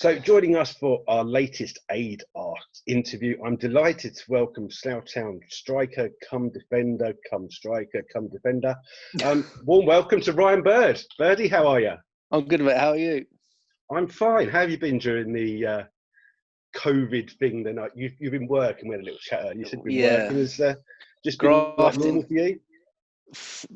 So joining us for our latest Ade Asks interview, I'm delighted to welcome Slough Town striker, come defender, come striker, come defender. Warm welcome to Ryan Bird. Birdie, how are you? I'm good, mate. How are you? I'm fine. How have you been during the COVID thing? You've been working. We had a little chat earlier. You said you've been working. Has just been like normal for you?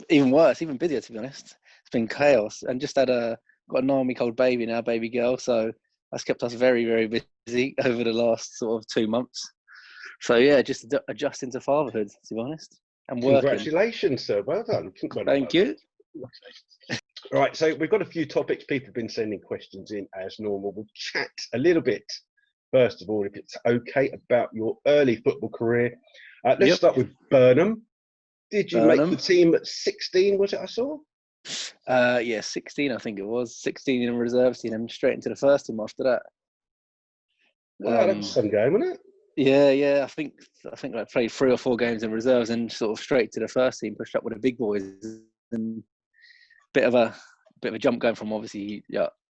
Even worse, even busier, to be honest. It's been chaos. And just got a 9-week-old baby now, baby girl. So that's kept us very, very busy over the last sort of 2 months. So yeah, just adjusting to fatherhood, to be honest. And working. Congratulations, sir. Well done. Thank you. All right, so we've got a few topics. People have been sending questions in as normal. We'll chat a little bit, first of all, if it's okay, about your early football career. Let's start with Burnham. Did you make the team at 16, was it, I saw? 16, I think it was. 16 in a reserve team and straight into the first team after that. Wow, that was some game, wasn't it? Yeah. I think I played 3 or 4 games in reserves and sort of straight to the first team, pushed up with the big boys, and bit of a jump going from obviously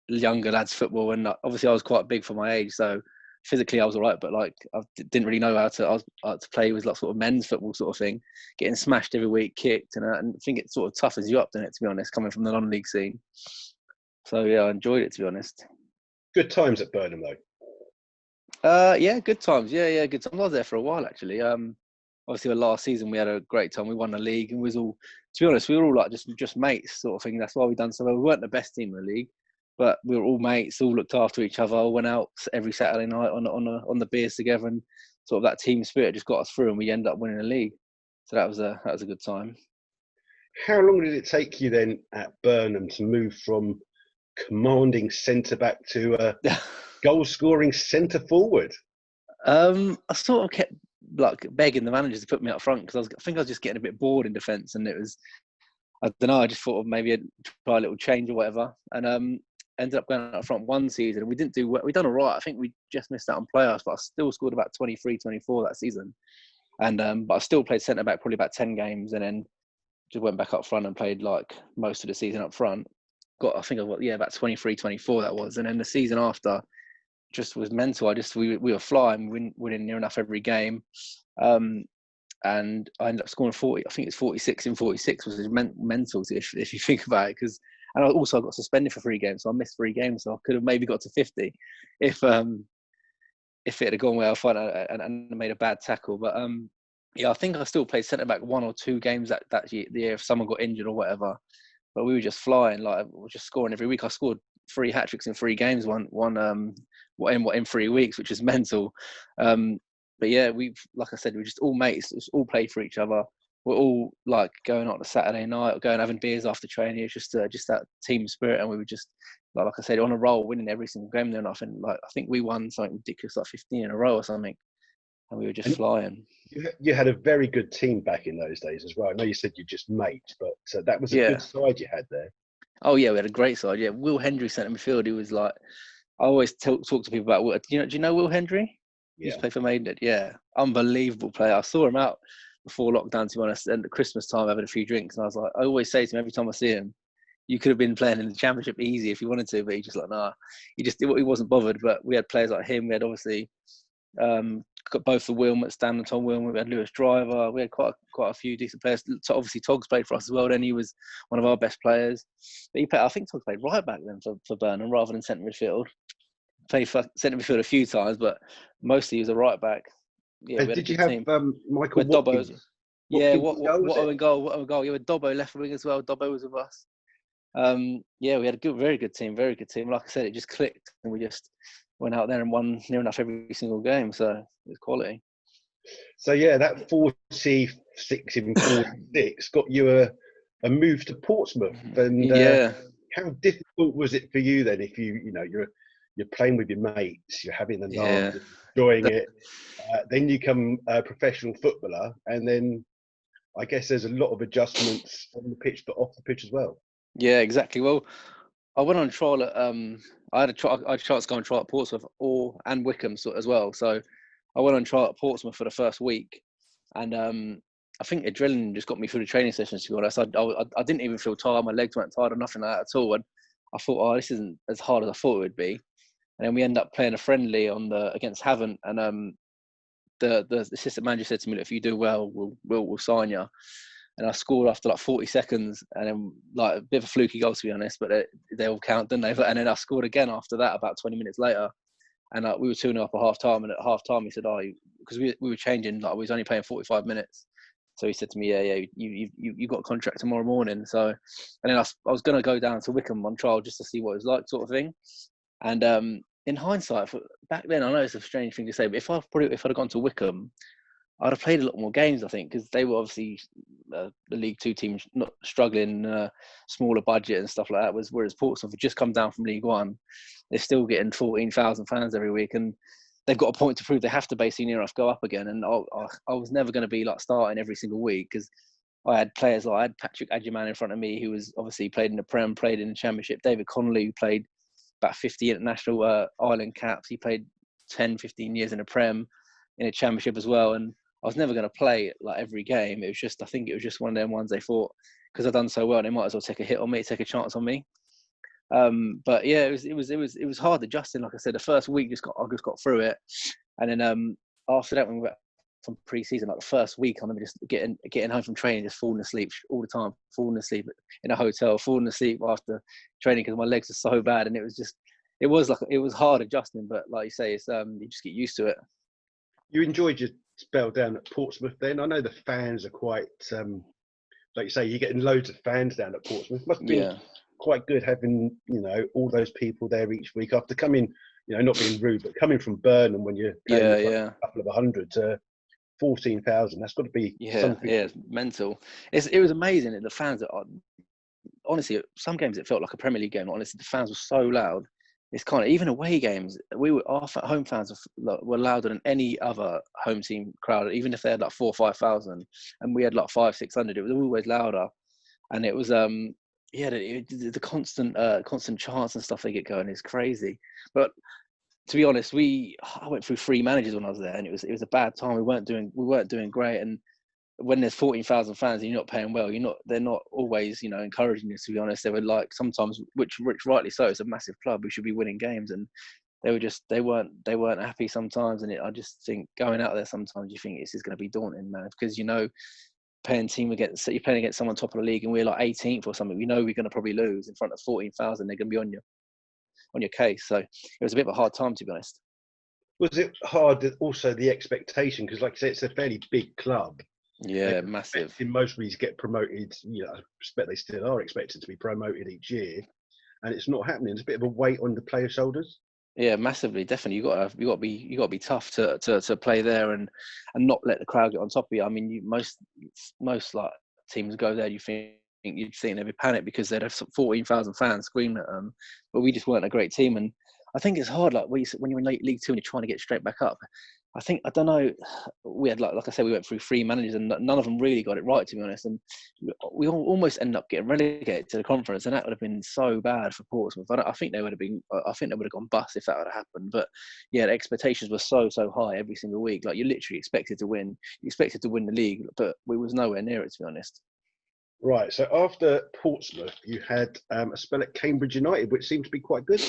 younger lads football, and obviously I was quite big for my age, so physically I was all right, but like I didn't really know how to play with like sort of men's football sort of thing, getting smashed every week, kicked, and I think it sort of toughens you up, doesn't it, to be honest, coming from the non-league scene. So yeah, I enjoyed it, to be honest. Good times at Burnham though. Yeah, good times. Yeah, good times. I was there for a while actually. Obviously, the last season we had a great time. We won the league, and we were all like just mates sort of thing. That's why we done so well. We weren't the best team in the league, but we were all mates, all looked after each other, all went out every Saturday night on the beers together, and sort of that team spirit just got us through, and we ended up winning the league. So that was a good time. How long did it take you then at Burnham to move from commanding centre back to goal scoring centre forward? I sort of kept like begging the managers to put me up front because I think I was just getting a bit bored in defence, and it was, I don't know, I just thought of maybe I'd try a little change or whatever, and ended up going up front one season, and we didn't do well. We done all right. I think we just missed out on playoffs, but I still scored about 23, 24 that season, and but I still played centre back probably about 10 games, and then just went back up front and played like most of the season up front. Got, I think about 23, 24 that was, and then the season after just was mental. We were flying, winning near enough every game, and I ended up scoring 40. I think it's 46 in 46, which is mental if you think about it. And I also got suspended for 3 games, so I missed 3 games. So I could have maybe got to 50 if it had gone well and made a bad tackle. But I think I still played centre back 1 or 2 games that year, the year if someone got injured or whatever. But we were just flying, like we were just scoring every week. I scored 3 hat-tricks in 3 games, one in 3 weeks, which is mental. But yeah, like I said, we're just all mates, just all play for each other. We're all like going out on a Saturday night or going having beers after training. It's just that team spirit, and we were just like I said, on a roll, winning every single game. Then I think we won something ridiculous, like 15 in a row or something, and we were just flying. You had a very good team back in those days as well. I know you said you just mates, but that was a good side you had there. Oh yeah, we had a great side. Yeah, Will Hendry centre midfield. He was like, I always talk to people about Will. Do you know Will Hendry? He used to play for Maidenhead. Yeah, unbelievable player. I saw him out before lockdown, to be honest, and at Christmas time having a few drinks, and I was like, I always say to him every time I see him, you could have been playing in the Championship easy if you wanted to, but he just like, nah, he wasn't bothered. But we had players like him. We had obviously got both the Wilmots, Stan and Tom Wilmot. We had Lewis Driver. We had quite a few decent players. Obviously, Togs played for us as well. Then he was one of our best players. But I think Togs played right back then for Burnham rather than centre midfield. Played for centre midfield a few times, but mostly he was a right back. Yeah, we had did a good you have team. Michael Watkins? Yeah, Watto in goal. Yeah, with Dobbo left wing as well. Dobbo was with us. Yeah, we had a very good team. Like I said, it just clicked, and we just went out there and won near enough every single game. So it was quality. So yeah, that 46 in 46 got you a move to Portsmouth. And how difficult was it for you then? If you're playing with your mates, you're having the laugh, enjoying it. Then you become a professional footballer, and then I guess there's a lot of adjustments on the pitch, but off the pitch as well. Yeah, exactly. Well, I went on trial at I had a chance to go on trial at Portsmouth and Wickham as well. So I went on trial at Portsmouth for the first week, and I think adrenaline just got me through the training sessions. To be honest, I didn't even feel tired. My legs weren't tired or nothing like that at all. And I thought, this isn't as hard as I thought it would be. And then we end up playing a friendly against Havant, and the assistant manager said to me, "If you do well, we'll sign you." And I scored after like 40 seconds, and then like a bit of a fluky goal, to be honest, but they all count, didn't they? And then I scored again after that about 20 minutes later. And we were 2-0 up at half time. And at half time, he said, because we were changing, like we was only playing 45 minutes. So he said to me, yeah, you got a contract tomorrow morning. So, and then I was going to go down to Wickham on trial just to see what it was like, sort of thing. And in hindsight, back then, I know it's a strange thing to say, but if I'd have gone to Wickham, I'd have played a lot more games, I think, because they were obviously the League Two team, not struggling, smaller budget and stuff like that. Whereas Portsmouth had just come down from League One, they're still getting 14,000 fans every week, and they've got a point to prove. They have to basically near enough go up again. And I was never going to be like starting every single week, because I had players like I had Patrick Adjaman in front of me, who was obviously played in the Prem, played in the Championship. David Connolly, who played about 50 international Ireland caps. He played 10, 15 years in the Prem, in a Championship as well. And I was never going to play like every game. It was just, I think it was just one of them ones they thought, because I'd done so well, they might as well take a hit on me, take a chance on me. But yeah, it was hard adjusting. Like I said, the first week I just got through it, and then after that, when we went from pre-season, like the first week, I remember just getting home from training, just falling asleep all the time, falling asleep in a hotel, falling asleep after training because my legs are so bad, and it was hard adjusting. But like you say, it's you just get used to it. You enjoyed your spell down at Portsmouth then? I know the fans are quite, like you say, you're getting loads of fans down at Portsmouth. Must have been quite good having, all those people there each week after coming, not being rude, but coming from Burnham when you're playing a couple of 100 to 14,000. That's got to be something. Yeah, it's mental. It was amazing. The fans, honestly, some games it felt like a Premier League game. Honestly, the fans were so loud. It's kind of, even away games, our home fans were louder than any other home team crowd, even if they had like 4,000 or 5,000, and we had like 500-600. It was always louder, and it was the constant chants and stuff they get going is crazy. But to be honest, I went through 3 managers when I was there, and it was a bad time. We weren't doing great, and when there's 14,000 fans and you're not paying well, they're not always, encouraging you, to be honest. They were like, sometimes, which rightly so, it's a massive club, we should be winning games, and they weren't happy sometimes. And I just think going out there sometimes you think this is going to be daunting, man, because you're playing against someone top of the league and we're like 18th or something. We're going to probably lose in front of 14,000. They're going to be on your case. So it was a bit of a hard time, to be honest. Was it hard also the expectation? Because like I say, it's a fairly big club. Yeah, massive. In most leagues get promoted, I expect they still are expected to be promoted each year, and it's not happening. It's a bit of a weight on the players' shoulders. Yeah, massively, definitely. You got to be tough to play there and not let the crowd get on top of you. I mean, most like teams go there, you think you'd think they'd be panicked because they'd have 14,000 fans screaming at them, but we just weren't a great team. And I think it's hard, like when you're in League Two and you're trying to get straight back up. I don't know. We had like I said, we went through 3 managers and none of them really got it right, to be honest. And we almost ended up getting relegated to the conference, and that would have been so bad for Portsmouth. I think they would have gone bust if that would have happened. But yeah, the expectations were so high every single week. Like, you literally expected to win. You expected to win the league, but we was nowhere near it, to be honest. Right. So after Portsmouth, you had a spell at Cambridge United, which seemed to be quite good.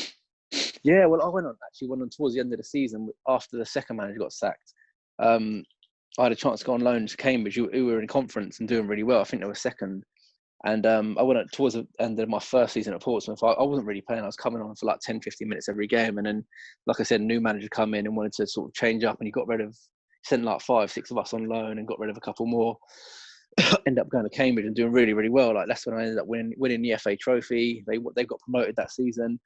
Yeah, well, I went on towards the end of the season after the second manager got sacked. I had a chance to go on loan to Cambridge, who were in conference and doing really well. I think they were second. And I went on towards the end of my first season at Portsmouth. I wasn't really playing. I was coming on for like 10, 15 minutes every game. And then, like I said, a new manager come in and wanted to sort of change up, and he sent like 5, 6 of us on loan and got rid of a couple more. Ended up going to Cambridge and doing really, really well. Like, that's when I ended up winning the FA Trophy. They got promoted that season.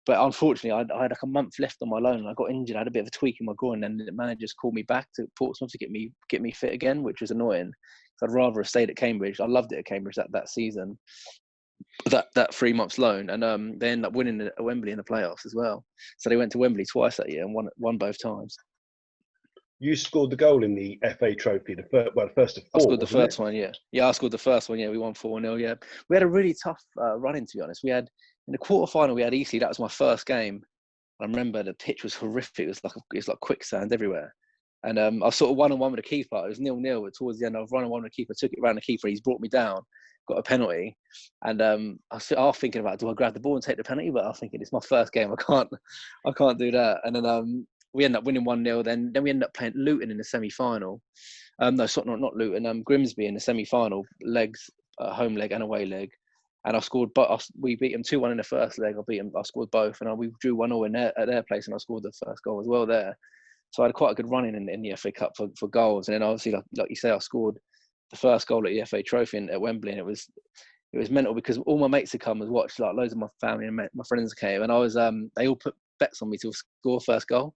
But unfortunately, I had like a month left on my loan, and I got injured. I had a bit of a tweak in my groin, and the managers called me back to Portsmouth to get me fit again, which was annoying. So I'd rather have stayed at Cambridge. I loved it at Cambridge that season, that 3 months loan, and they ended up winning at Wembley in the playoffs as well. So they went to Wembley twice that year and won both times. You scored the goal in the FA Trophy, the first of 4. I scored the first one, yeah. Yeah, I scored the first one, yeah. We won 4-0, yeah. We had a really tough run-in, to be honest. We had, in the quarterfinal, we had Eastleigh. That was my first game. I remember the pitch was horrific. It was like quicksand everywhere. And I was sort of 1-on-1 with the keeper. It was 0-0, but towards the end, I was 1-on-1 with the keeper. Took it around the keeper. He's brought me down, got a penalty, and I was thinking about, do I grab the ball and take the penalty? But I was thinking, it's my first game. I can't do that. And then we ended up winning 1-0. Then we ended up playing Luton in the semi-final. No, not Luton. Grimsby in the semi-final, legs, home leg and away leg. And I scored, but we beat them 2-1 in the first leg. I scored both, and we drew 1-0 at their place, and I scored the first goal as well there. So I had quite a good run in the FA Cup for goals. And then obviously, like you say, I scored the first goal at the FA Trophy at Wembley, and it was mental because all my mates had come and watched. Like loads of my family and my friends came, and I was they all put bets on me to score first goal,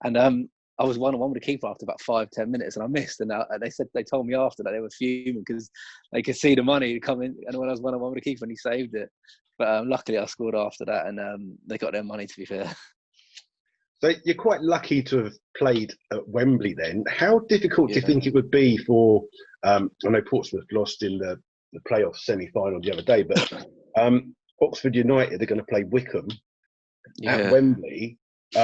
and I was 1-on-1 with the keeper after about 5-10 minutes, and I missed. And they told me after that they were fuming because they could see the money coming. And when I was 1-on-1 with the keeper, and he saved it. But luckily, I scored after that, and they got their money. To be fair. So you're quite lucky to have played at Wembley then. How difficult do you think it would be for, I know Portsmouth lost in the playoff semi-final the other day, but Oxford United are going to play Wickham at Wembley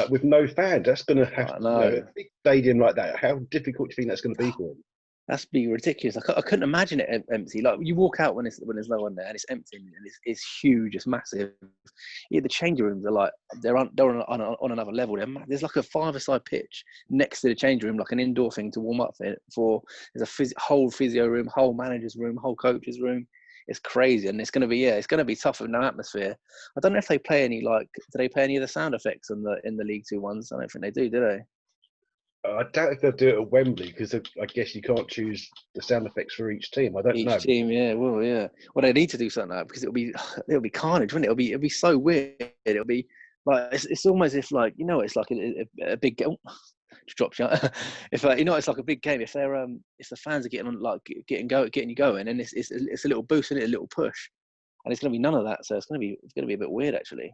with no fans. That's going to have a big stadium like that. How difficult do you think that's going to be for them? That's be ridiculous. I couldn't imagine it empty. Like you walk out when there's no one there and it's empty and it's huge, it's massive. Yeah, the changing rooms are like they're on another level. There's like a 5-a-side pitch next to the changing room, like an indoor thing to warm up for. There's a whole physio room, whole manager's room, whole coach's room. It's crazy, and it's going to be tough with no atmosphere. I don't know if they play any do they play any of the sound effects in the League Two ones? I don't think they do they? I doubt if they'll do it at Wembley because I guess you can't choose the sound effects for each team. I don't know. Each team, yeah. Well, they need to do something like that because it'll be carnage, wouldn't it? It'll be so weird. It'll be like it's almost if it's like a big game. Just dropped you. If it's like a big game. If the fans are getting you going, and it's a little boost and a little push, and it's going to be none of that. So it's going to be a bit weird actually.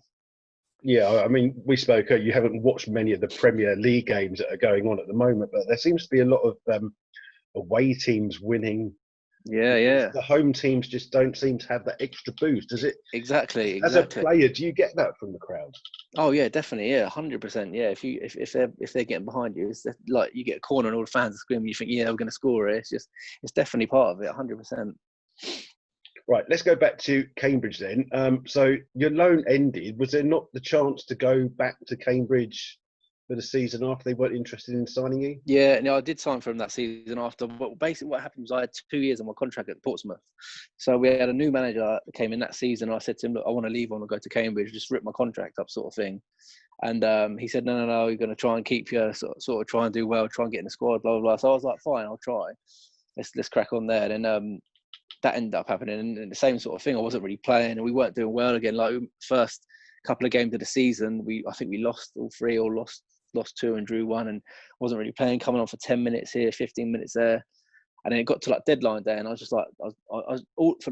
Yeah, I mean, we spoke. You haven't watched many of the Premier League games that are going on at the moment, but there seems to be a lot of away teams winning. Yeah. The home teams just don't seem to have that extra boost, does it? Exactly. As a player, do you get that from the crowd? Oh yeah, definitely. Yeah, 100%. Yeah, if they're getting behind you, it's like you get a corner and all the fans are screaming. You think, yeah, we're going to score it. It's definitely part of it. 100%. Right, let's go back to Cambridge then. So your loan ended. Was there not the chance to go back to Cambridge for the season after they weren't interested in signing you? Yeah, no, I did sign for them that season after. But basically what happened was I had 2 years on my contract at Portsmouth. So we had a new manager that came in that season. I said to him, look, I want to leave, I want to go to Cambridge, just rip my contract up sort of thing. And he said, no, we're going to try and keep you, sort of try and do well, try and get in the squad, blah, blah, blah. So I was like, fine, I'll try. Let's crack on there. And that ended up happening, and the same sort of thing. I wasn't really playing, and we weren't doing well again. Like first couple of games of the season, I think we lost all three, or lost 2 and drew 1, and wasn't really playing. Coming on for 10 minutes here, 15 minutes there, and then it got to like deadline day, and I was just like, I was all for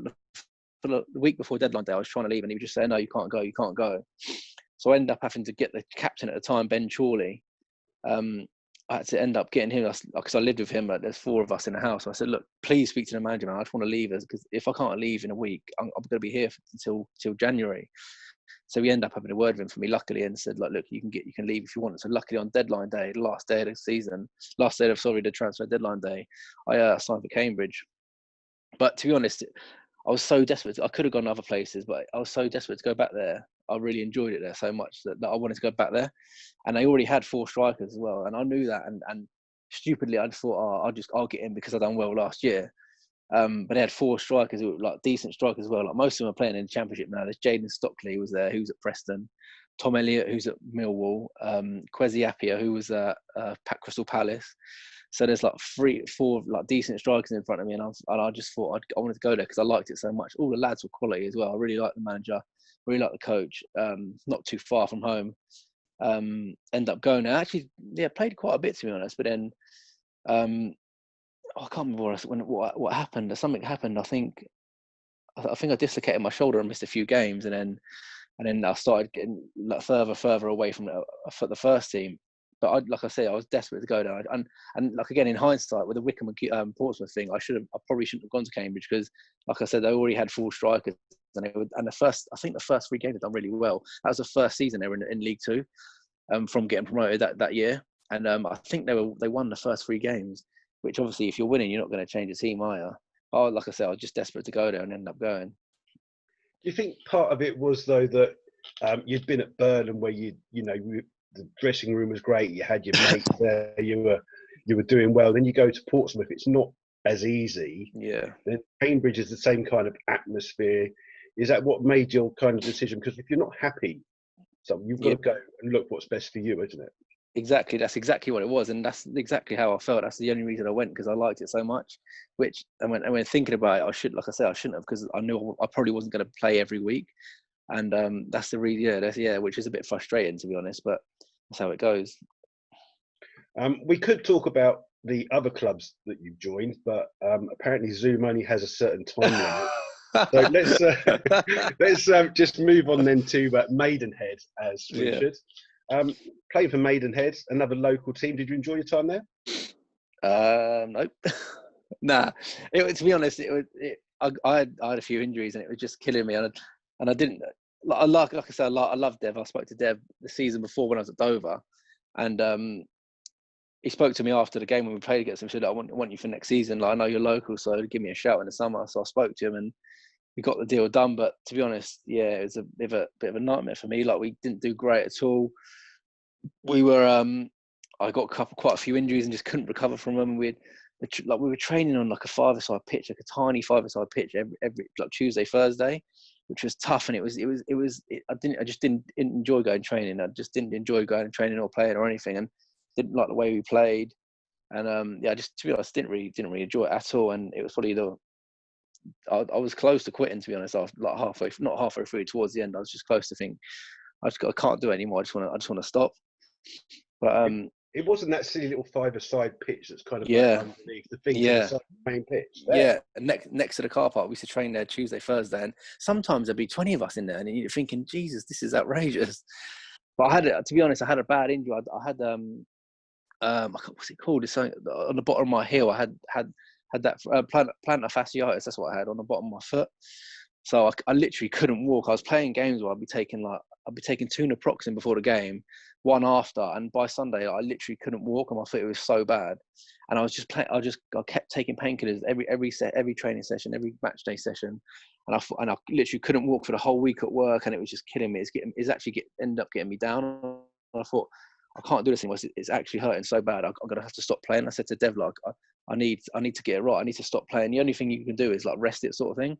the week before deadline day, I was trying to leave, and he was just saying, no, you can't go. So I ended up having to get the captain at the time, Ben Chorley. I had to end up getting him because I lived with him. There's 4 of us in the house. So I said, look, please speak to the manager, man. I just want to leave us because if I can't leave in a week, I'm going to be here until January. So we end up having a word with him for me, luckily, and said, like, look, you can leave if you want. So luckily on deadline day, the last day of the transfer deadline day, I signed for Cambridge. But to be honest, I was so desperate. I could have gone other places, but I was so desperate to go back there. I really enjoyed it there so much that I wanted to go back there. And they already had 4 strikers as well. And I knew that. And stupidly, I just thought, I'll get in because I done well last year. But they had 4 strikers who were like decent strikers as well. Like most of them are playing in the Championship now. There's Jaden Stockley, who was there, who's at Preston. Tom Elliott, who's at Millwall. Kwesi Appiah, who was at Crystal Palace. So there's like 3-4 like decent strikers in front of me, and I just thought I wanted to go there because I liked it so much. All the lads were quality as well. I really liked the manager, really liked the coach. Not too far from home. End up going there. Actually, yeah, played quite a bit to be honest. But then I can't remember what happened. Something happened. I think I dislocated my shoulder and missed a few games, and then I started getting like further away from the first team. But like I say, I was desperate to go there. And like again, in hindsight, with the Wickham and Portsmouth thing, I probably shouldn't have gone to Cambridge because, like I said, they already had 4 strikers, and the first 3 games had done really well. That was the first season they were in League Two, from getting promoted that year. And I think they won the first 3 games, which obviously if you're winning, you're not going to change a team, are you? Oh, like I said, I was just desperate to go there and end up going. Do you think part of it was though that you'd been at Burnham where the dressing room was great, you had your mates there, you were doing well. Then you go to Portsmouth, it's not as easy. Yeah. Then Cambridge is the same kind of atmosphere. Is that what made your kind of decision? Because if you're not happy, so you've got to go and look what's best for you, isn't it? Exactly. That's exactly what it was, and that's exactly how I felt. That's the only reason I went, because I liked it so much. Which, and when thinking about it, I shouldn't have, because I knew I probably wasn't going to play every week, and that's the reason. Which is a bit frustrating, to be honest, but that's how it goes. We could talk about the other clubs that you've joined, but apparently Zoom only has a certain time limit. So let's just move on then to Maidenhead, as we should. Playing for Maidenhead, another local team. Did you enjoy your time there? Nope. Nah. To be honest, I had a few injuries and it was just killing me, and I didn't like I said, I love Dev. I spoke to Dev the season before when I was at Dover, and he spoke to me after the game when we played against him. He said, "I want you for next season. Like, I know you're local, so give me a shout in the summer." So I spoke to him and we got the deal done. But to be honest, it was a bit of a nightmare for me. Like, we didn't do great at all. We were I got quite a few injuries and just couldn't recover from them. We were training on like a 5-a-side pitch, like a tiny 5-a-side pitch every like Tuesday, Thursday, which was tough. And I just didn't enjoy going training. I just didn't enjoy going and training or playing or anything, and didn't like the way we played. And just to be honest, didn't really enjoy it at all. And it was probably I was close to quitting, to be honest. After like not halfway through, towards the end, I was just close to think I can't do it anymore. I just want to stop. But it wasn't that silly little 5-a-side pitch that's kind of like underneath the thing to the side of the main pitch. Yeah, next to the car park. We used to train there Tuesday, Thursday, and sometimes there'd be 20 of us in there, and you're thinking, Jesus, this is outrageous. But to be honest, I had a bad injury. I had what's it called? It's something on the bottom of my heel. I had that plantar fasciitis. That's what I had on the bottom of my foot. So I literally couldn't walk. I was playing games where I'd be taking 2 naproxen before the game, 1 after, and by Sunday I literally couldn't walk on my foot. It was so bad, and I kept taking painkillers every training session, every match day session, and I literally couldn't walk for the whole week at work, and it was just killing me. Ended up getting me down. And I thought, I can't do this anymore. It's actually hurting so bad. I'm gonna have to stop playing. I said to Dev, like, I need to get it right. I need to stop playing. The only thing you can do is like rest it, sort of thing.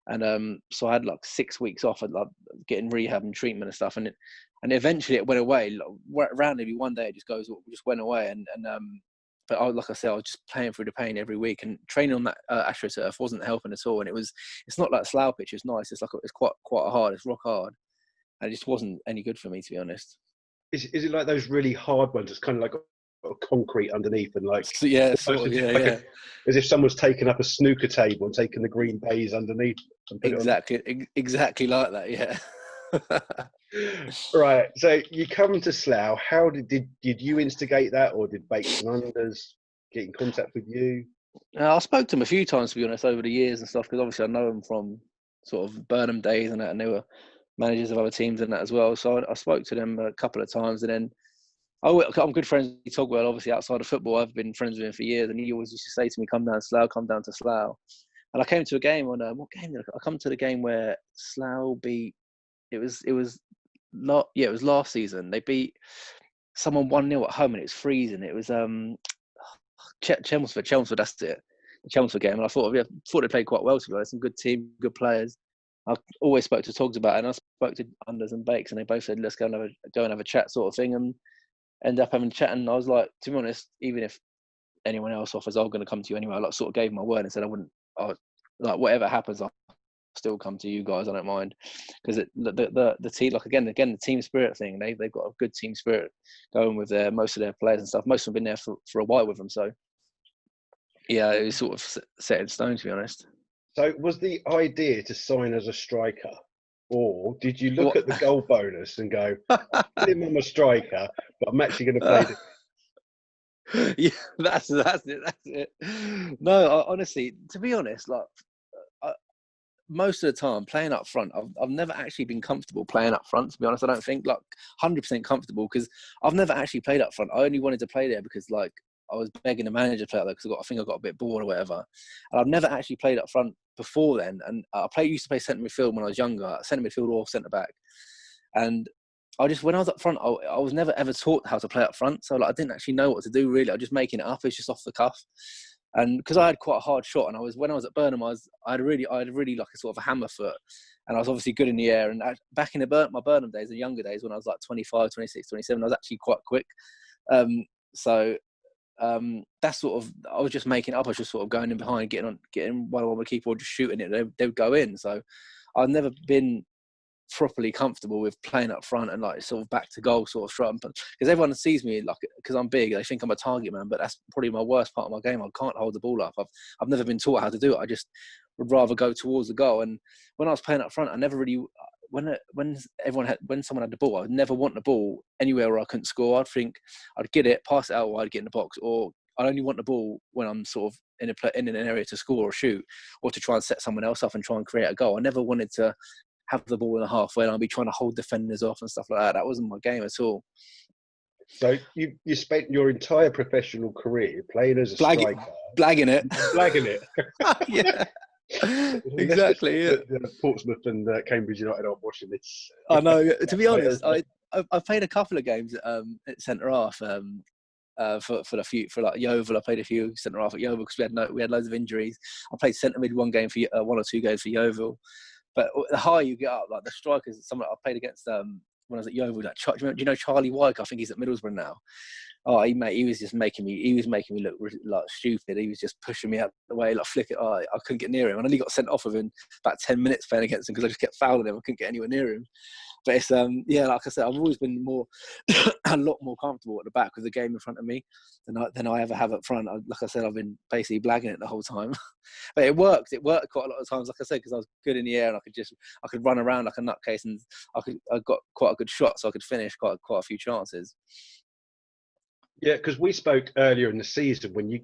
And so I had like 6 weeks off, and like getting rehab and treatment and stuff, and eventually it went away. Like, randomly one day it just went away, but like I said, I was just playing through the pain every week, and training on that AstroTurf wasn't helping at all. And it's not like Slough pitch. It's nice. It's quite hard. It's rock hard, and it just wasn't any good for me, to be honest. Is it like those really hard ones? It's kind of like concrete underneath, and like as if someone's taken up a snooker table and taken the green baize underneath. Exactly like that. Yeah. Right. So you come to Slough. How did you instigate that, or did Bakes and Unders get in contact with you? I spoke to them a few times, to be honest, over the years and stuff, because obviously I know them from sort of Burnham days and that, and they were managers of other teams and that as well. So I spoke to them a couple of times, and then I'm good friends with Togwell, obviously, outside of football. I've been friends with him for years, and he always used to say to me, come down to Slough. And I came to a game on, what game did I come to? The game where Slough beat, it was last season. They beat someone 1-0 at home, and it was freezing. It was Chelmsford, that's it. The Chelmsford game. And I thought they played quite well, to be honest. Some good team, good players. I always spoke to Togs about it, and I spoke to Unders and Bakes, and they both said, let's go and have a chat, sort of thing. And end up having a chat, and I was like, to be honest, even if anyone else offers, I'm going to come to you anyway. I like sort of gave my word and said like whatever happens, I'll still come to you guys. I don't mind, because the team, like again the team spirit thing. They've got a good team spirit going with most of their players and stuff. Most of them have been there for a while with them, so yeah, it was sort of set in stone, to be honest. So was the idea to sign as a striker? Or did you look at the goal bonus and go, I'm a striker, but I'm actually going to play Yeah, that's it. No, honestly, to be honest, like most of the time playing up front, I've never actually been comfortable playing up front, to be honest. I don't think like 100% comfortable, because I've never actually played up front. I only wanted to play there because like I was begging the manager to play up there, because I think I got a bit bored or whatever. And I've never actually played up front before then. And used to play centre midfield when I was younger, centre midfield or centre back. And when I was up front, I was never ever taught how to play up front. So like, I didn't actually know what to do really. I was just making it up. It's just off the cuff. And because I had quite a hard shot, and when I was at Burnham, I had really like a sort of a hammer foot, and I was obviously good in the air. And back in my Burnham days, the younger days, when I was like 25, 26, 27, I was actually quite quick. That's sort of, I was just making it up. I was just sort of going in behind, getting one on the keeper, or just shooting it. They would go in. So I've never been properly comfortable with playing up front and like sort of back to goal sort of strut, because everyone sees me like, because I'm big, they think I'm a target man, but that's probably my worst part of my game. I can't hold the ball up. I've never been taught how to do it. I just would rather go towards the goal. And when I was playing up front, I never really, when someone had the ball, I would never want the ball anywhere where I couldn't score. I'd think I'd get it, pass it out, or I'd get in the box, or I'd only want the ball when I'm sort of in an area to score or shoot, or to try and set someone else up and try and create a goal. I never wanted to have the ball in the half where I'll be trying to hold defenders off and stuff like that. That wasn't my game at all. So you spent your entire professional career playing as a striker. Blagging it. Blagging it. Yeah. Exactly. Yeah. The Portsmouth and Cambridge United aren't watching this. I know. To be honest, I played a couple of games at centre half for like Yeovil. I played a few centre half at Yeovil because we had loads of injuries. I played centre mid one or two games for Yeovil. But the higher you get up, like the strikers, someone I played against when I was at Yeovil, do you know Charlie Wyke? I think he's at Middlesbrough now. Oh, he was just making me look like stupid. He was just pushing me out the way, like flick it. Oh, I couldn't get near him. And I only got sent off within about 10 minutes playing against him because I just kept fouling him. I couldn't get anywhere near him. But it's like I said, I've always been a lot more comfortable at the back with the game in front of me than I ever have up front. Like I said, I've been basically blagging it the whole time. But it worked. It worked quite a lot of times, like I said, because I was good in the air and I could run around like a nutcase, and I got quite a good shot, so I could finish quite a few chances. Yeah, because we spoke earlier in the season when you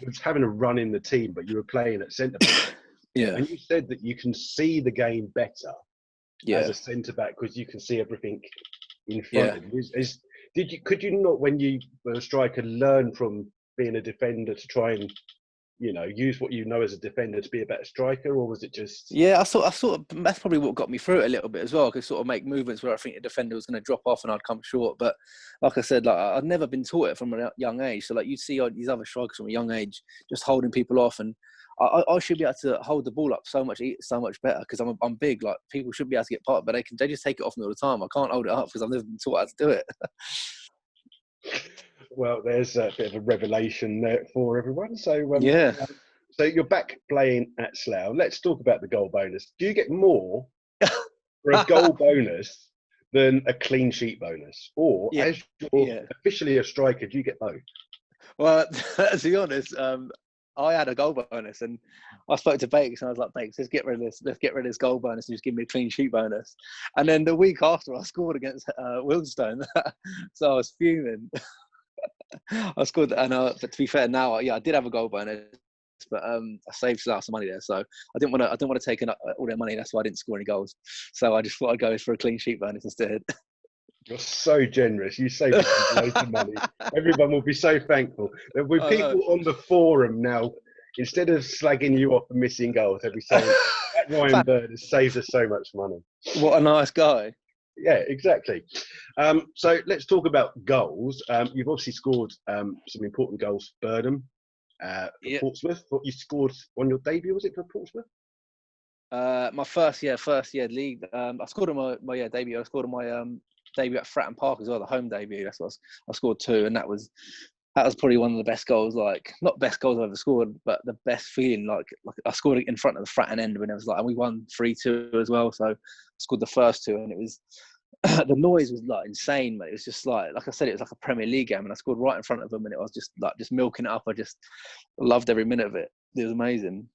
was having a run in the team, but you were playing at centre back. Yeah. And you said that you can see the game better as a centre back because you can see everything in front of you. Could you not, when you were a striker, learn from being a defender to try and use what you know as a defender to be a better striker, or was it just? Yeah, I sort of that's probably what got me through it a little bit as well. I could sort of make movements where I think the defender was going to drop off and I'd come short. But like I said, like I'd never been taught it from a young age. So like you see these other strikers from a young age just holding people off, and I should be able to hold the ball up so much better because I'm big. Like people should be able to get part, but they just take it off me all the time. I can't hold it up because I've never been taught how to do it. Well, there's a bit of a revelation there for everyone. So so you're back playing at Slough. Let's talk about the goal bonus. Do you get more for a goal bonus than a clean sheet bonus, or as you're officially a striker, do you get both? Well, to be honest, I had a goal bonus, and I spoke to Bakes, and I was like, Bakes, let's get rid of this goal bonus and just give me a clean sheet bonus. And then the week after, I scored against Wildenstone, so I was fuming. I scored, and but to be fair, now I did have a goal bonus, but I saved some money there, so I didn't want to take all their money. That's why I didn't score any goals. So I just thought I'd go for a clean sheet bonus instead. You're so generous. You saved loads of money. Everyone will be so thankful. There'll be people on the forum now, instead of slagging you off for missing goals, they'll be saying, that Ryan Bird has saved us so much money. What a nice guy. Yeah, exactly. So let's talk about goals. You've obviously scored some important goals for Burnham, for Portsmouth. What you scored on your debut, was it for Portsmouth? My first year league. I scored on my debut. I scored on my debut at Fratton Park as well, the home debut. That's what I scored 2, and that was probably one of the best goals. Like, not best goals I've ever scored, but the best feeling. Like I scored in front of the Fratton end when it was like, and we won 3-2 as well. So I scored the first 2, and it was the noise was like insane, mate. It was just like I said, it was like a Premier League game, and I scored right in front of them, and it was just milking it up. I just loved every minute of it. It was amazing.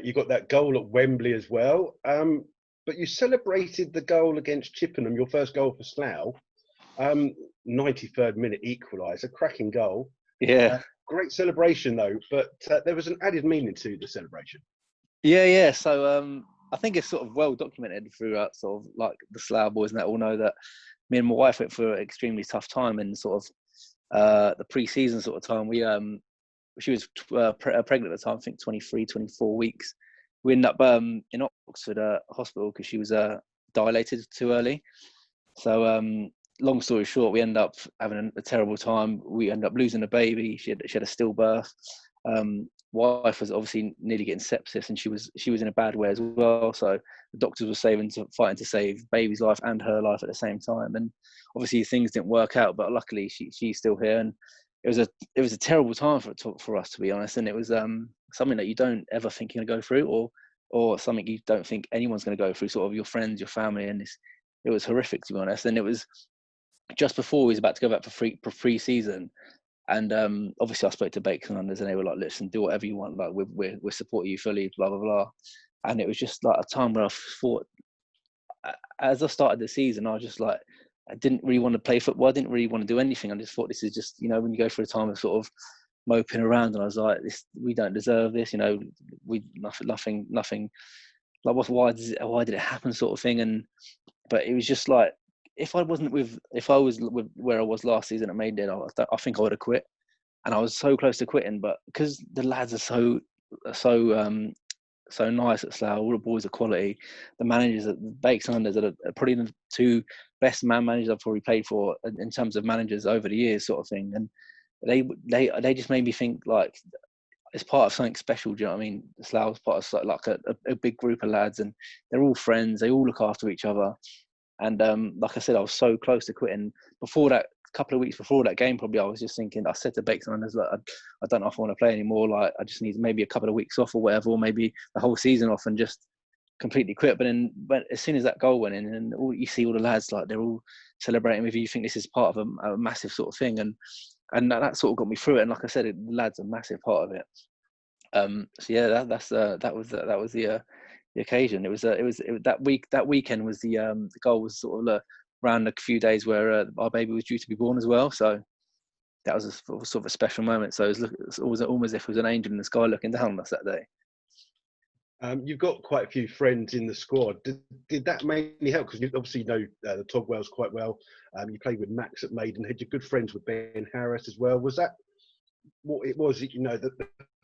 You got that goal at Wembley as well. But you celebrated the goal against Chippenham, your first goal for Slough. 93rd minute equaliser, cracking goal. Yeah. Great celebration though, but there was an added meaning to the celebration. Yeah. So I think it's sort of well documented throughout sort of like the Slough boys, and that all know that me and my wife went through an extremely tough time in sort of the pre-season sort of time. She was pregnant at the time, I think 23, 24 weeks. We ended up in Oxford hospital because she was dilated too early. So long story short, we ended up having a terrible time. We ended up losing a baby. She had a stillbirth. Wife was obviously nearly getting sepsis, and she was in a bad way as well. So the doctors were fighting to save baby's life and her life at the same time. And obviously things didn't work out, but luckily she's still here. And it was a terrible time for us, to be honest. And it was something that you don't ever think you're gonna go through, or something you don't think anyone's gonna go through. Sort of your friends, your family, and it was horrific, to be honest. And it was just before we was about to go back for pre-season. And obviously I spoke to Bakes and Unders, and they were like, listen, do whatever you want, like we're supporting you fully, blah blah blah. And it was just like a time where I thought, as I started the season, I was just like, I didn't really want to play football. I didn't really want to do anything. I just thought, this is just, when you go through a time of sort of moping around, and I was like, we don't deserve this, we nothing like, why did it happen, sort of thing. But it was just like, if I was with where I was last season at Maiden, I think I would have quit. And I was so close to quitting, but because the lads are so nice at Slough, all the boys are quality. The managers at Bakes and Unders are probably the two best managers I've probably played for in terms of managers over the years, sort of thing. And they just made me think like it's part of something special. Do you know what I mean? Slough's part of like a big group of lads, and they're all friends. They all look after each other. And like I said, I was so close to quitting. Before that, a couple of weeks before that game, probably I was just thinking, I said to Bakes and Unders, like, I don't know if I want to play anymore. Like, I just need maybe a couple of weeks off or whatever, or maybe the whole season off and just completely quit. But then as soon as that goal went in, and you see all the lads, like, they're all celebrating with you, you think this is part of a massive sort of thing. And that sort of got me through it. And like I said, the lads are a massive part of it. So yeah, that was the occasion. It was that weekend was the goal was sort of around a few days where our baby was due to be born as well. So that was a sort of a special moment. So it was almost as if it was an angel in the sky looking down on us that day. You've got quite a few friends in the squad. Did that mainly help? Because you obviously know the Togwells quite well. You played with Max at Maidenhead. You're good friends with Ben Harris as well. Was that what it was? The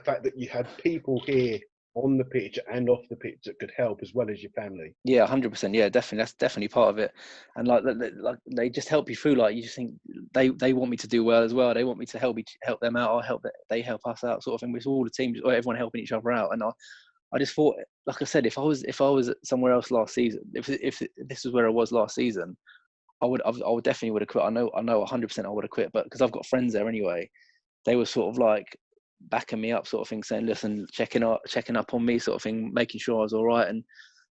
fact that you had people here on the pitch and off the pitch that could help as well as your family. Yeah, 100%. Yeah, definitely. That's definitely part of it. And like they just help you through. Like, you just think they want me to do well as well. They want me to help them out, or they help us out, sort of thing. With all the teams, or everyone helping each other out. And I just thought, like I said, if I was somewhere else last season, if this was where I was last season, I would definitely would have quit. I know 100% I would have quit. But because I've got friends there anyway, they were sort of like backing me up, sort of thing, saying, listen, checking up on me, sort of thing, making sure I was all right. And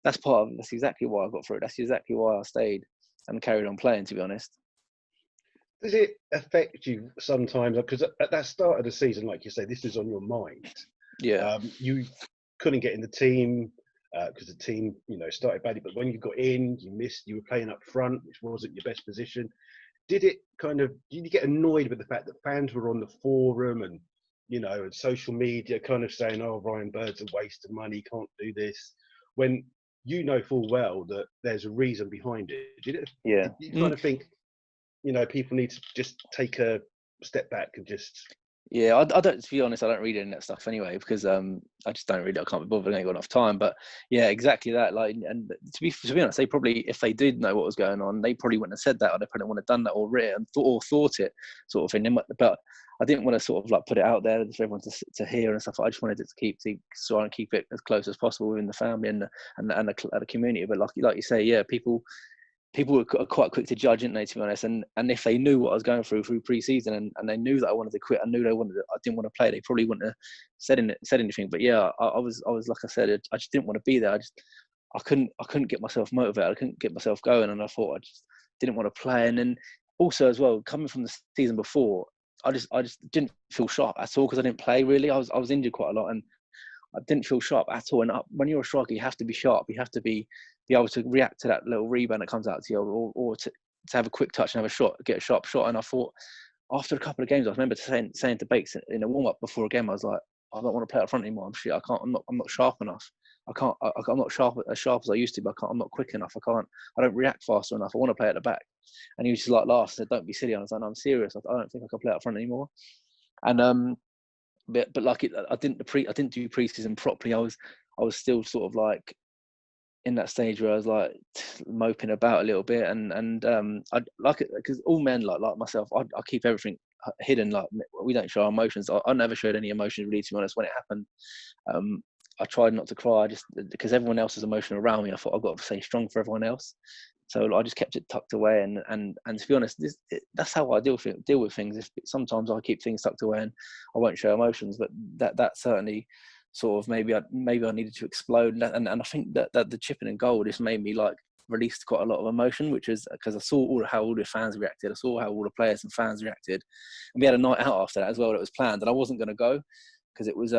that's exactly why I got through it. That's exactly why I stayed and carried on playing, to be honest. Does it affect you sometimes? Because at that start of the season, like you say, this is on your mind. Yeah. You couldn't get in the team because the team, started badly. But when you got in, you were playing up front, which wasn't your best position. Did you get annoyed with the fact that fans were on the forum and social media kind of saying, oh, Ryan Bird's a waste of money, can't do this, when you know full well that there's a reason behind it? Did you kind of think, people need to just take a step back and just... Yeah, I don't, to be honest, I don't read any of that stuff anyway, because I just don't read it. I can't be bothered. I ain't got enough time. But yeah, exactly that. Like, and to be honest, they probably, if they did know what was going on, they probably wouldn't have said that, or they probably wouldn't have done that or written or thought it, sort of thing. But I didn't want to sort of like put it out there for everyone to hear and stuff. I just wanted it to try and keep it as close as possible within the family and the community. But like you say, yeah, people were quite quick to judge, aren't they, to be honest? And if they knew what I was going through pre-season, and they knew that I wanted to quit, I knew I didn't want to play, they probably wouldn't have said anything. But yeah, I was like I said, I just didn't want to be there. I couldn't get myself motivated. I couldn't get myself going, and I thought I just didn't want to play. And then also as well, coming from the season before, I just didn't feel sharp at all, because I didn't play really. I was injured quite a lot, and I didn't feel sharp at all. And when you're a striker, you have to be sharp. You have to be able to react to that little rebound that comes out to you, or to have a quick touch and have a shot, get a sharp shot. And I thought, after a couple of games, I remember saying to Bakes in a warm up before a game, I was like, I don't want to play up front anymore. I'm not sharp enough. I'm not as sharp as I used to, but I'm not quick enough. I don't react fast enough. I want to play at the back. And he was just like laughed, said, don't be silly. I was like, no, I'm serious. I don't think I can play up front anymore. And but like I didn't do pre-season properly. I was still sort of like in that stage where I was like moping about a little bit, and I like it because all men like myself, I keep everything hidden. Like, we don't show our emotions. I never showed any emotions really, to be honest. When it happened, I tried not to cry, just because everyone else was emotional around me. I thought I've got to stay strong for everyone else, so I just kept it tucked away. And to be honest, that's how I deal with things. Sometimes I keep things tucked away and I won't show emotions, but that certainly sort of maybe I needed to explode, and I think that the chipping and goal just made me like released quite a lot of emotion, which is because I saw how all the fans reacted. I saw how all the players and fans reacted, and we had a night out after that as well that was planned, and I wasn't going to go because it was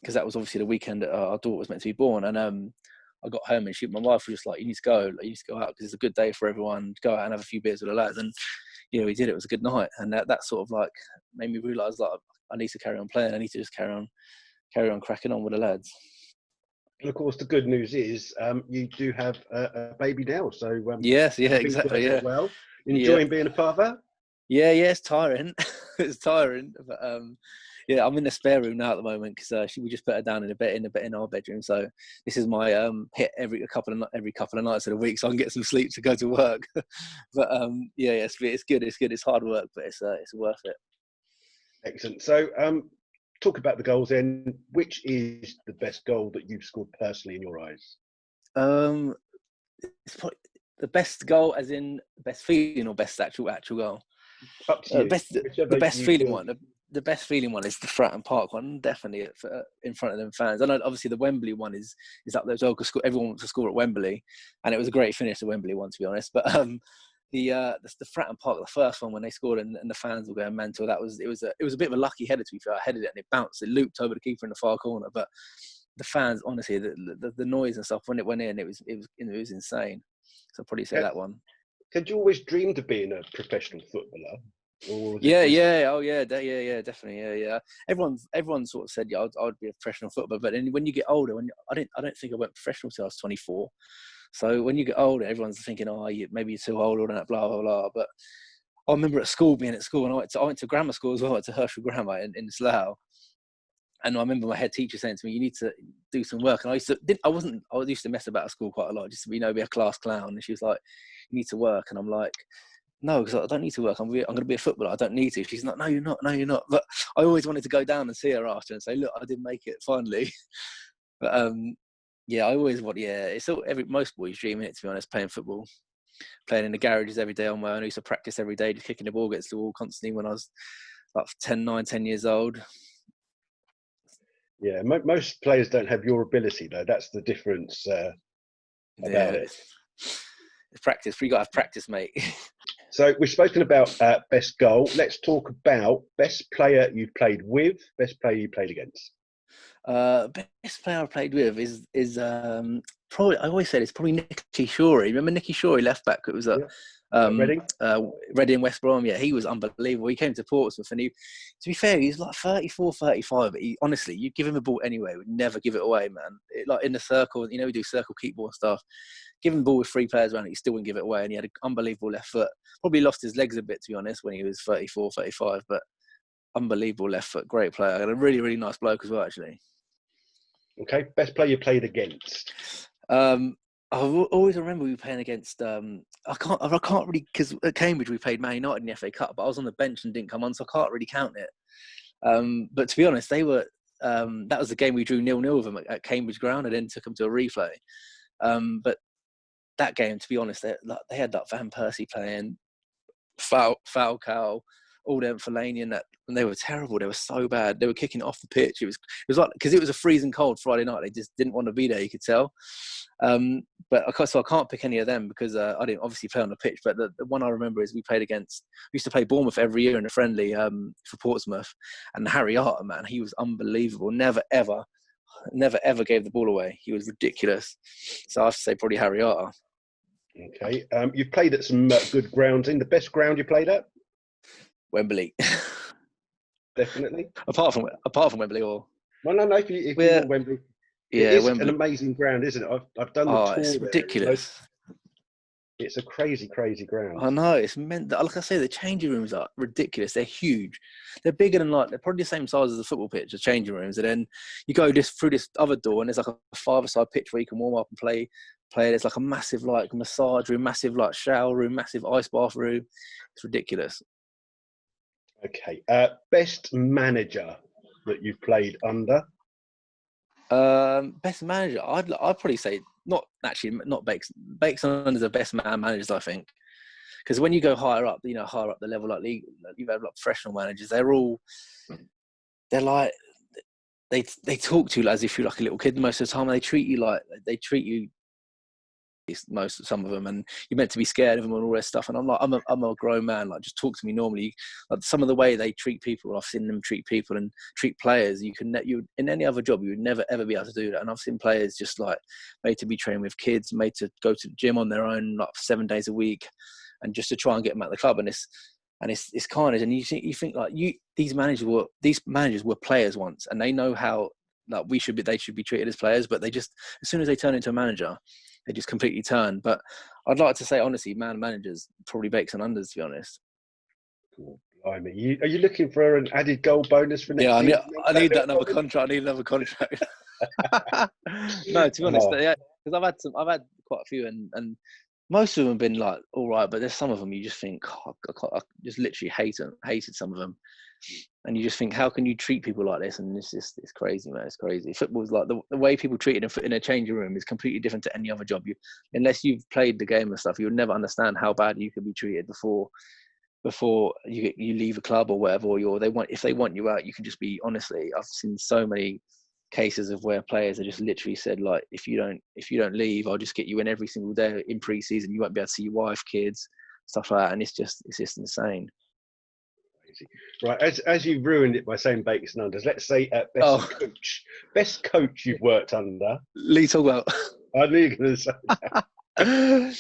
because that was obviously the weekend our daughter was meant to be born, and I got home and my wife was just like, you need to go out because it's a good day for everyone, go out and have a few beers with the lads. And we did. It was a good night, and that sort of like made me realise like I need to carry on playing. I need to just carry on cracking on with the lads. And of course, the good news is you do have a baby now. So yes, yeah, exactly. Yeah, well, enjoying being a father. Yeah, it's tiring. It's tiring, but yeah, I'm in the spare room now at the moment because we just put her down in a bed in our bedroom. So this is my hit every couple of nights of the week, so I can get some sleep to go to work. But yeah, it's good. It's good. It's hard work, but it's worth it. Excellent. So talk about the goals then. Which is the best goal that you've scored personally in your eyes? It's probably the best goal, as in best feeling or best actual goal. Up to you. The best feeling one. The best feeling one is the Fratton Park one, definitely in front of them fans. I know obviously the Wembley one is up there as well because everyone wants to score at Wembley, and it was a great finish, the Wembley one, to be honest. But the Fratton Park, the first one when they scored and the fans were going mental, it was a bit of a lucky header, to be fair. I headed it and it bounced, it looped over the keeper in the far corner. But the fans, honestly, the noise and stuff when it went in, it was insane. So I'd probably say that one. Had you always dreamed of being a professional footballer? Definitely, yeah. Everyone sort of said, yeah, I'd be a professional footballer, but then when you get older, I don't think I went professional till I was 24. So when you get older, everyone's thinking, maybe you're too old or that, blah blah blah. But I remember being at school, and I went to grammar school as well. I went to Herschel Grammar in Slough. And I remember my head teacher saying to me, "You need to do some work." And I used to mess about at school quite a lot, just to be a class clown. And she was like, "You need to work." And I'm like, "No, because I don't need to work. I'm going to be a footballer. I don't need to." She's like, "No, you're not. No, you're not." But I always wanted to go down and see her after and say, "Look, I did make it finally." But yeah, I always want. Yeah, it's most boys' dream, innit, to be honest, playing football, playing in the garages every day on my own. I used to practice every day, just kicking the ball against the wall constantly when I was like 10 years old. Yeah, most players don't have your ability, though. That's the difference about it. It's practice. We got to have practice, mate. So we've spoken about best goal. Let's talk about best player you've played with, best player you played against. Best player I played with is probably, I always said it's probably Nicky Shorey. Remember Nicky Shorey, left back? It was Reading, West Brom. Yeah, he was unbelievable. He came to Portsmouth, and to be fair, he's like 34, 35. But honestly, you give him a ball anyway, would never give it away, man. Like in the circle, we do circle keep ball and stuff. Give him the ball with 3 players around it, he still wouldn't give it away. And he had an unbelievable left foot. Probably lost his legs a bit, to be honest, when he was 34, 35. But unbelievable left foot, great player. And a really, really nice bloke as well, actually. Okay, best player you played against. I always remember we were playing against. I can't really, because at Cambridge we played Man United in the FA Cup, but I was on the bench and didn't come on, so I can't really count it. But to be honest, they were. That was the game we drew 0-0 with them at Cambridge Ground, and then took them to a replay. But that game, to be honest, they had like Van Persie playing, Falcao, all them Fellaini and they were terrible. They were so bad. They were kicking it off the pitch. It was like, because it was a freezing cold Friday night. They just didn't want to be there. You could tell. But so I can't pick any of them because I didn't obviously play on the pitch. But the one I remember is we used to play Bournemouth every year in a friendly for Portsmouth, and Harry Arter, man, he was unbelievable. Never ever gave the ball away. He was ridiculous. So I have to say probably Harry Arter. Okay. You've played at some good grounds. In the best ground you played at? Wembley. Definitely. Apart from Wembley, or well, no. If you Wembley. It Yeah, is Wembley. an amazing ground, isn't it? I've done the tour It's there. ridiculous. It's a crazy ground. I know, it's meant that, like I say, the changing rooms are ridiculous. They're huge. They're bigger than they're probably the same size as a football pitch, the changing rooms. And then you go through this other door, and there's like a five-a-side pitch where you can warm up and play. There's like a massive like massage room, massive like shower room, massive ice bath room. It's ridiculous. Okay. Best manager that you've played under? Best manager, I'd probably say not Bakes. Bakes are the best managers, I think. Because when you go higher up the level, like league, you've had like professional managers. They're like they talk to you as if you're like a little kid most of the time. They treat you some of them, and you're meant to be scared of them and all that stuff. And I'm like, I'm a grown man. Like, just talk to me normally. Like, some of the way they treat people, I've seen them treat people and treat players. You in any other job, you would never ever be able to do that. And I've seen players just like made to be trained with kids, made to go to the gym on their own, like 7 days a week, and just to try and get them out of the club. And it's carnage. And you think like these managers were players once, and they know how like they should be treated as players. But they just, as soon as they turn into a manager, they just completely turn. But I'd like to say, honestly, managers probably Bakes and unders, to be honest. Cool. Are you looking for an added goal bonus for next season? I need that another contract. I need another contract. No, to be honest, because I've had quite a few, and most of them have been like all right, but there's some of them you just think, I just literally hated some of them. And you just think, how can you treat people like this? And it's crazy, man. It's crazy. Football's like the way people treat it in a changing room is completely different to any other job. Unless you've played the game and stuff, you'll never understand how bad you could be treated before you leave a club or whatever. Or if they want you out, you can just be. Honestly, I've seen so many cases of where players have just literally said, like, if you don't leave, I'll just get you in every single day in pre-season. You won't be able to see your wife, kids, stuff like that. And it's just insane. Right, as you ruined it by saying Bakes and unders, let's say best coach you've worked under. Lee Togwell. I knew you were going to say that.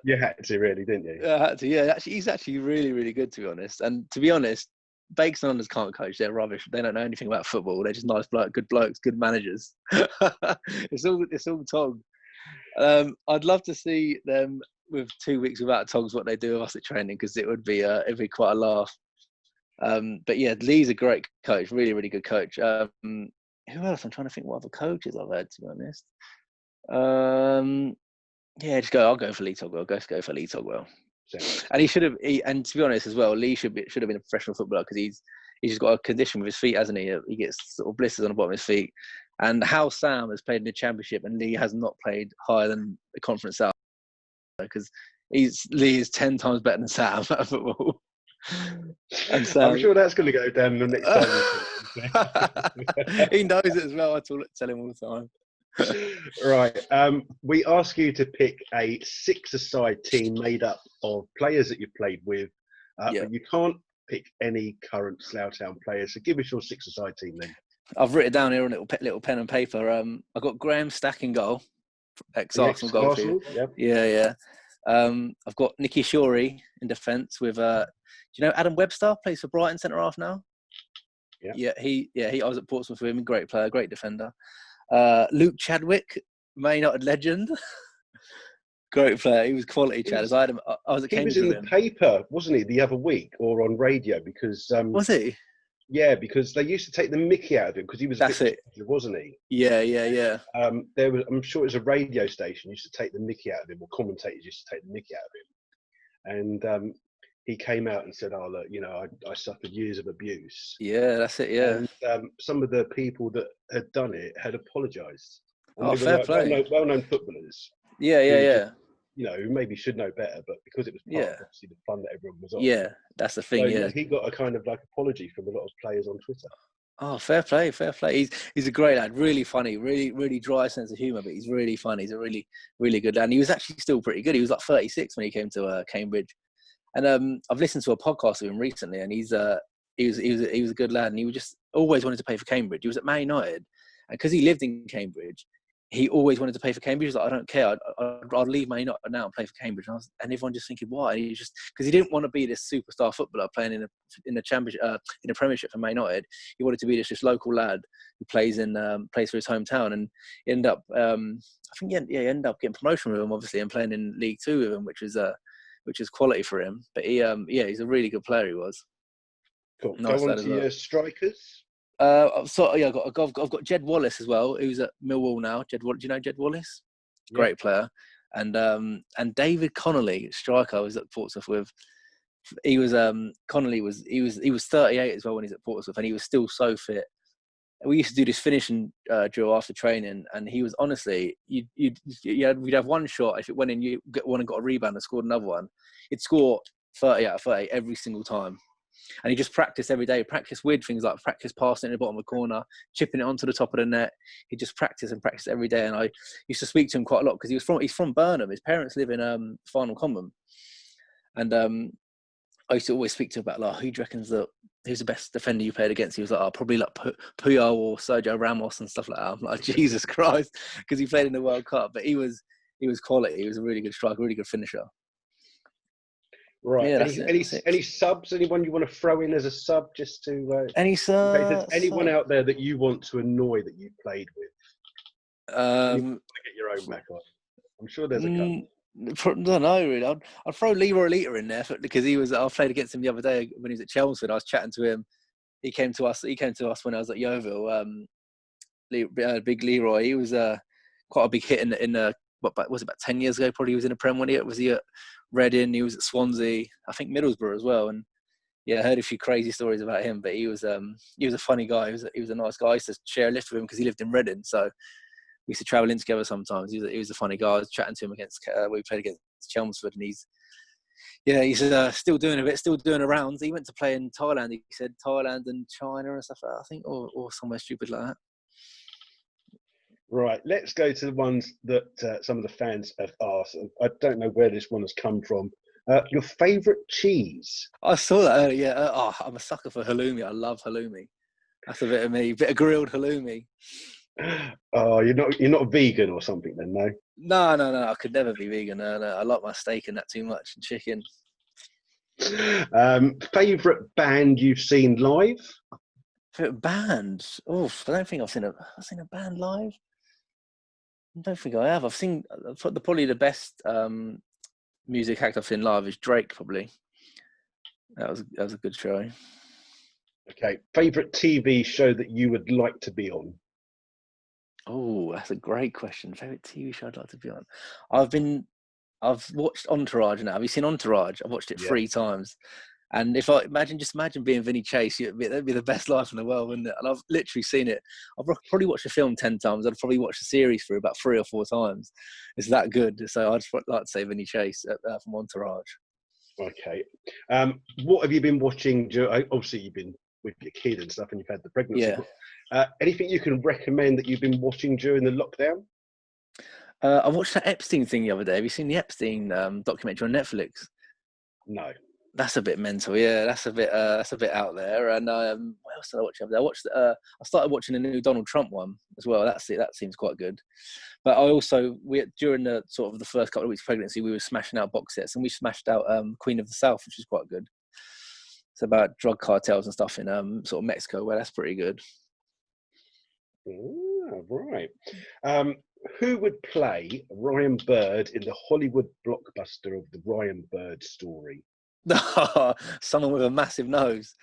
You had to, really, didn't you? I had to. Yeah, actually, he's actually really, really good, to be honest. And to be honest, Bakes and unders can't coach. They're rubbish. They don't know anything about football. They're just nice good blokes, good managers. It's all Tog. I'd love to see them with 2 weeks without Togs what they do with us at training, because it'd be quite a laugh. But yeah, Lee's a great coach, really, really good coach. Who else? I'm trying to think what other coaches I've had, to be honest. I'll go for Lee Togwell. Go for Lee Togwell. And he should have. And to be honest as well, Lee should have been a professional footballer, because he's just got a condition with his feet, hasn't he? He gets sort of blisters on the bottom of his feet. And how Sam has played in the Championship and Lee has not played higher than the Conference South, because Lee is 10 times better than Sam at football. And Sam, I'm sure that's going to go down the next time. He knows it as well. I tell him all the time. Right. We ask you to pick a 6-a-side team made up of players that you've played with, but you can't pick any current Slough Town players. So give us your 6-a-side team then. I've written down here on a little pen and paper. I've got Graham Stack in goal, ex-Arsenal goalkeeper. Yep. Yeah. I've got Nicky Shorey in defence with. Do you know Adam Webster plays for Brighton centre half now? Yeah. I was at Portsmouth with him. Great player, great defender. Luke Chadwick, Man United legend. Great player. He was quality, Chad. I was at Cambridge. He was in the paper, wasn't he, the other week, or on radio? Because was he? Yeah, because they used to take the mickey out of him because he was. That's it, wasn't he? Yeah. I'm sure it was a radio station used to take the mickey out of him, or commentators used to take the mickey out of him, and he came out and said, "Oh, look, I suffered years of abuse." Yeah, that's it. Yeah. And some of the people that had done it had apologised. Fair play. Well-known footballers. Yeah. Who maybe should know better, but because it was part of obviously the fun that everyone was on. Yeah, that's the thing. So he got a kind of like apology from a lot of players on Twitter. Oh, fair play. He's a great lad, really funny, really, really dry sense of humour, but he's really funny. He's a really, really good lad. And he was actually still pretty good. He was like 36 when he came to Cambridge. And I've listened to a podcast of him recently, and he was a good lad, and he was just always wanted to play for Cambridge. He was at Man United, and because he lived in Cambridge, he always wanted to play for Cambridge. He was like, I don't care. I'd leave Man United now and play for Cambridge. And everyone just thinking, why? And he just, because he didn't want to be this superstar footballer playing in the championship, in the Premiership for Man United. He wanted to be this local lad who plays for his hometown. And he ended up, I think, he ended up getting promotion with him, obviously, and playing in League Two with him, which is quality for him. But he's a really good player. He was. Cool. Nice Go on to your strikers. I've got Jed Wallace as well, who's at Millwall now. Do you know Jed Wallace? Great player. And David Connolly, striker, I was at Portsmouth with. He was Connolly was 38 as well when he was at Portsmouth, and he was still so fit. We used to do this finishing drill after training, and he was honestly, we'd have one shot. If it went in, you get one and got a rebound and scored another one. He'd score 30 out of 30 every single time. And he just practiced every day. Practice weird things like practice passing in the bottom of the corner, chipping it onto the top of the net. He just practiced every day. And I used to speak to him quite a lot because he's from Burnham. His parents live in Farnham Common. And I used to always speak to him about, like, who do you reckon's who's the best defender you played against? He was like, probably like Puyol or Sergio Ramos and stuff like that. I'm like, Jesus Christ, because he played in the World Cup. But he was quality. He was a really good striker, really good finisher. Right. Yeah, any subs? Anyone you want to throw in as a sub just to? Anyone out there that you want to annoy that you played with? Get your own back on. I'm sure there's a couple. I don't know, really. I'd throw Leroy Lita in there because I played against him the other day when he was at Chelmsford. I was chatting to him. He came to us when I was at Yeovil. Big Leroy. He was quite a big hit in what was it, about 10 years ago? Probably he was in the Prem one year. Was he at Reading? He was at Swansea. I think Middlesbrough as well. And yeah, I heard a few crazy stories about him. But he was a funny guy. He was a nice guy. I used to share a lift with him because he lived in Reading. So we used to travel in together sometimes. He was a funny guy. I was chatting to him we played against Chelmsford, and he's still doing a rounds. He went to play in Thailand. He said Thailand and China and stuff like that, I think, or somewhere stupid like that. Right, let's go to the ones that some of the fans have asked. I don't know where this one has come from. Your favourite cheese? I saw that earlier. Yeah. I'm a sucker for halloumi. I love halloumi. That's a bit of me. Bit of grilled halloumi. Oh, you're not vegan or something then, no? No. I could never be vegan. No. I like my steak and that too much, and chicken. Favourite band you've seen live? Favourite band? Oh, I don't think I've seen a band live. I don't think I have. I've seen probably the best music act I've seen live is Drake. Probably that was a good show. Okay, favourite TV show that you would like to be on? Oh, that's a great question. Favourite TV show I'd like to be on? I've watched Entourage now. Have you seen Entourage? I've watched it 3 times. And if imagine being Vinny Chase, that'd be the best life in the world, wouldn't it? And I've literally seen it. I've probably watched the film 10 times. I'd probably watched the series for about 3 or 4 times. It's that good. So I'd just like to say Vinny Chase from Entourage. Okay. What have you been watching? Obviously, you've been with your kid and stuff, and you've had the pregnancy. Yeah. Anything you can recommend that you've been watching during the lockdown? I watched that Epstein thing the other day. Have you seen the Epstein documentary on Netflix? No. That's a bit mental. Yeah, that's a bit out there. And what else did I watch the other day? I started watching the new Donald Trump one as well. That's it. That seems quite good. But I also during the sort of the first couple of weeks of pregnancy, we were smashing out box sets, and we smashed out Queen of the South, which is quite good. It's about drug cartels and stuff in sort of Mexico, where that's pretty good. Oh, right. Who would play Ryan Bird in the Hollywood blockbuster of the Ryan Bird story? Someone with a massive nose.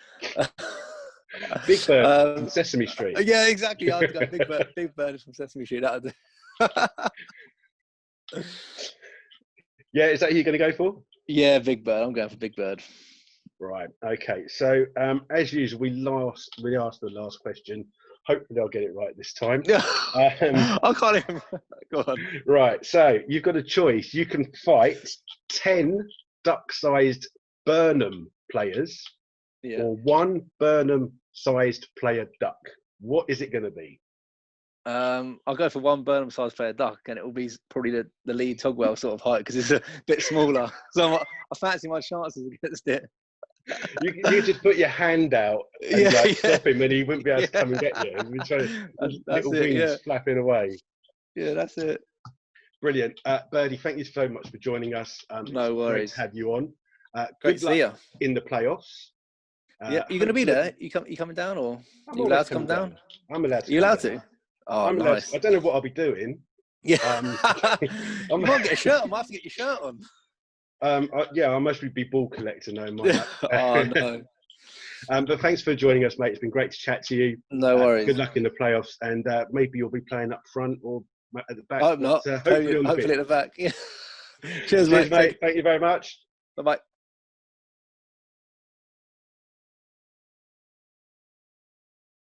Big Bird from Sesame Street. Yeah, exactly. I'd go Big Bird from Sesame Street. That would do. Yeah, is that who you're going to go for? Yeah, Big Bird. I'm going for Big Bird. Right. Okay. So, as usual, we asked the last question. Hopefully, I'll get it right this time. I can't even. Go on. Right. So, you've got a choice. You can fight 10 duck-sized Burnham players, or 1 Burnham-sized player duck. What is it going to be? I'll go for 1 Burnham-sized player duck, and it will be probably the Lee Togwell sort of height because it's a bit smaller. So I fancy my chances against it. You just put your hand out and stop him, and he wouldn't be able to come and get you. Little wings flapping away. Yeah, that's it. Brilliant. Birdie, thank you so much for joining us. No worries. Great to have you on. Great Good to see you. luck in the playoffs. Yeah, you going to be there? You coming down, or are you allowed to come down? I'm allowed to. Are you allowed to? Oh, I'm nice. I don't know what I'll be doing. Yeah. You might get a shirt. I might have to get your shirt on. I must be ball collector now. Oh, no. But thanks for joining us, mate. It's been great to chat to you. No worries. Good luck in the playoffs, and maybe you'll be playing up front or at the back. I hope not. Hopefully at the back. Yeah. Cheers, Cheers, mate. Thank you very much. Bye-bye.